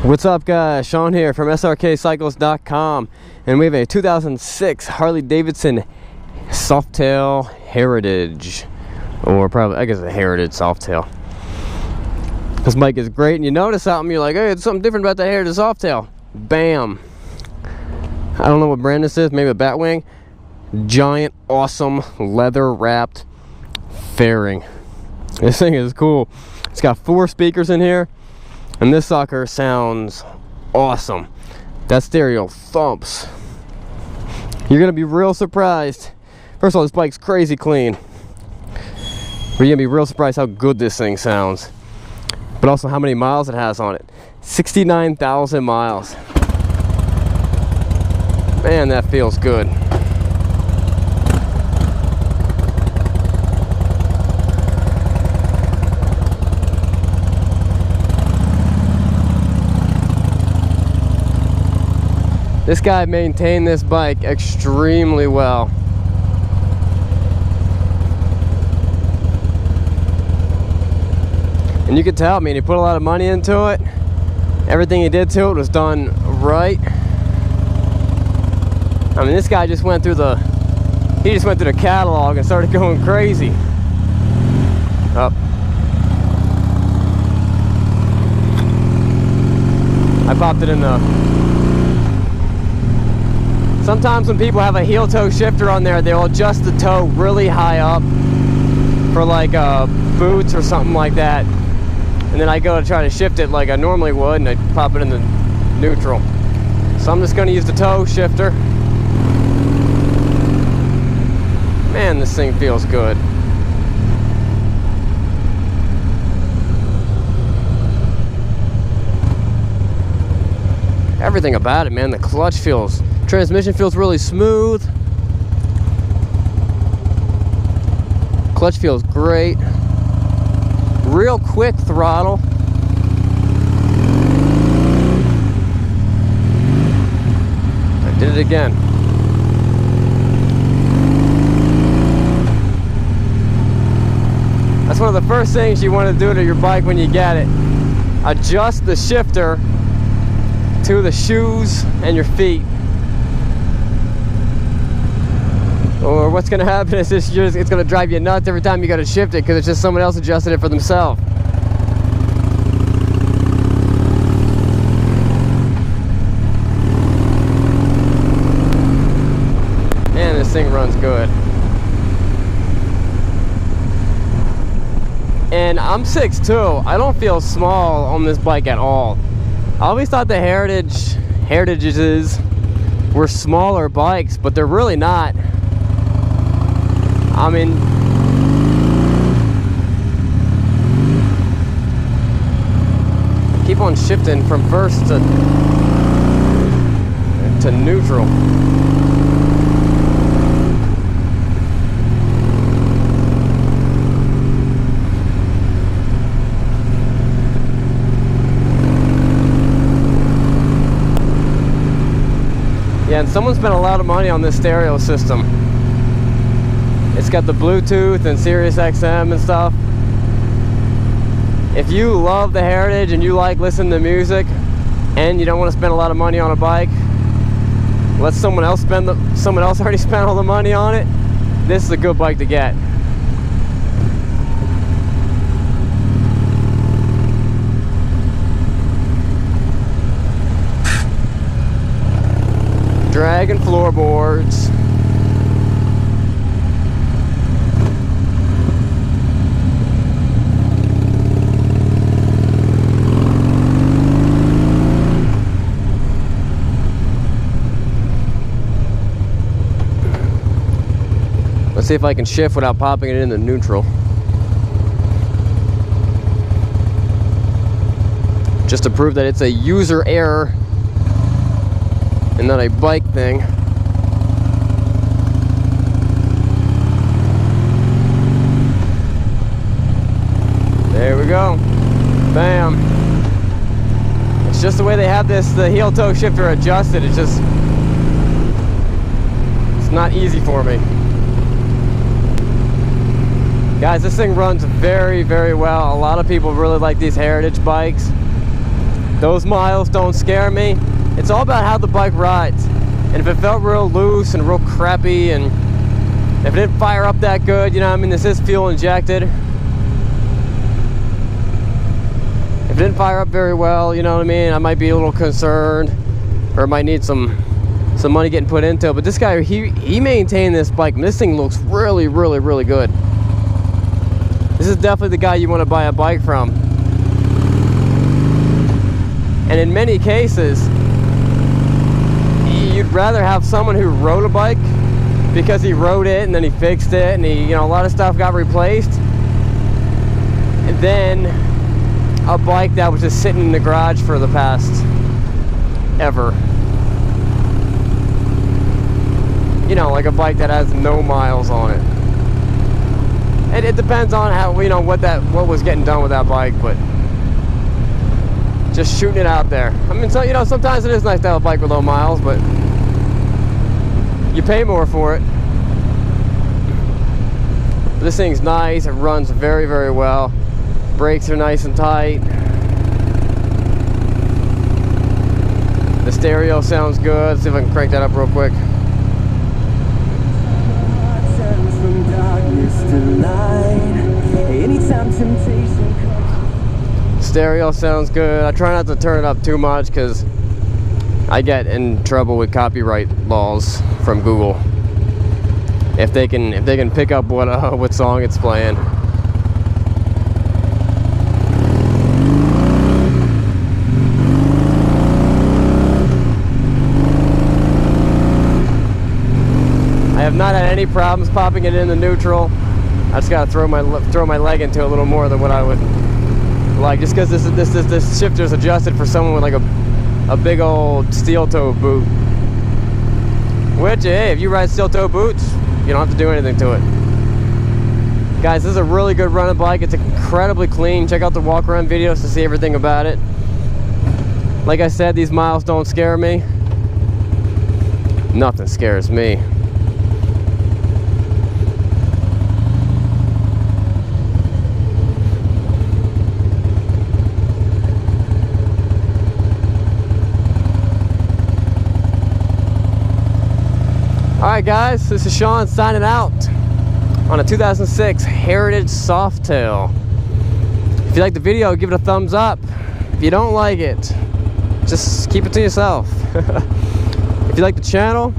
What's up, guys? Sean here from Srkcycles.com, and we have a 2006 Harley Davidson Softail Heritage, or probably, I guess, a Heritage Softail. This bike is great, and you notice something, you're like, hey, it's something different about the Heritage Softail. Bam! I don't know what brand this is, maybe a Batwing. Giant, awesome, leather-wrapped fairing. This thing is cool. It's got 4 speakers in here. And this sucker sounds awesome. That stereo thumps. You're gonna be real surprised. First of all, this bike's crazy clean. But you're gonna be real surprised how good this thing sounds. But also how many miles it has on it. 69,000 miles. Man, that feels good. This guy maintained this bike extremely well. And you could tell, I mean, he put a lot of money into it. Everything he did to it was done right. I mean, this guy just went through the catalog and started going crazy. Up. I popped it in the... Sometimes when people have a heel toe shifter on there, they'll adjust the toe really high up for like boots or something like that. And then I go to try to shift it like I normally would, and I pop it in the neutral. So I'm just going to use the toe shifter. Man, this thing feels good. Everything about it, man. The clutch feels... Transmission feels really smooth. Clutch feels great. Real quick throttle. I did it again. That's one of the first things you want to do to your bike when you get it. Adjust the shifter to the shoes and your feet. Or what's going to happen is it's going to drive you nuts every time you got to shift it because it's just someone else adjusted it for themselves. Man, this thing runs good. And I'm 6'2". I don't feel small on this bike at all. I always thought the Heritages were smaller bikes, but they're really not. I mean, keep on shifting from first to neutral. Yeah, and someone spent a lot of money on this stereo system. It's got the Bluetooth and Sirius XM and stuff. If you love the Heritage and you like listening to music and you don't want to spend a lot of money on a bike, let someone else already spent all the money on it. This is a good bike to get. Dragon floorboards. Let's see if I can shift without popping it into neutral. Just to prove that it's a user error and not a bike thing. There we go. Bam. It's just the way they have the heel toe shifter adjusted. It's not easy for me. Guys, this thing runs very, very well. A lot of people really like these Heritage bikes. Those miles don't scare me. It's all about how the bike rides. And if it felt real loose and real crappy, and if it didn't fire up that good, you know what I mean, this is fuel injected. If it didn't fire up very well, you know what I mean, I might be a little concerned, or might need some money getting put into it. But this guy, he maintained this bike. This thing looks really, really, really good. This is definitely the guy you want to buy a bike from. And in many cases, you'd rather have someone who rode a bike because he rode it and then he fixed it and he, you know, a lot of stuff got replaced, and then a bike that was just sitting in the garage for the past ever. You know, like a bike that has no miles on it. And it depends on how, you know, what was getting done with that bike, but just shooting it out there. I mean, so, you know, sometimes it is nice to have a bike with low miles, but you pay more for it. This thing's nice. It runs very, very well. Brakes are nice and tight. The stereo sounds good. Let's see if I can crank that up real quick. Stereo sounds good. I try not to turn it up too much because I get in trouble with copyright laws from Google if they can pick up what song it's playing. I have not had any problems popping it in the neutral. I just gotta throw my leg into it a little more than what I would like, just because this shifter is adjusted for someone with like a big old steel toe boot. Which, hey, if you ride steel toe boots, you don't have to do anything to it. Guys, this is a really good running bike. It's incredibly clean. Check out the walk around videos to see everything about it. Like I said, these miles don't scare me. Nothing scares me. Alright guys, this is Sean signing out on a 2006 Heritage Softail. If you like the video, give it a thumbs up. If you don't like it, just keep it to yourself. If you like the channel,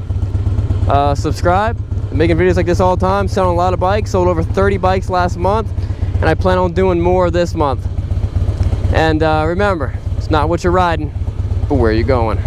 subscribe. I'm making videos like this all the time, selling a lot of bikes. Sold over 30 bikes last month, and I plan on doing more this month. And remember, it's not what you're riding, but where you're going.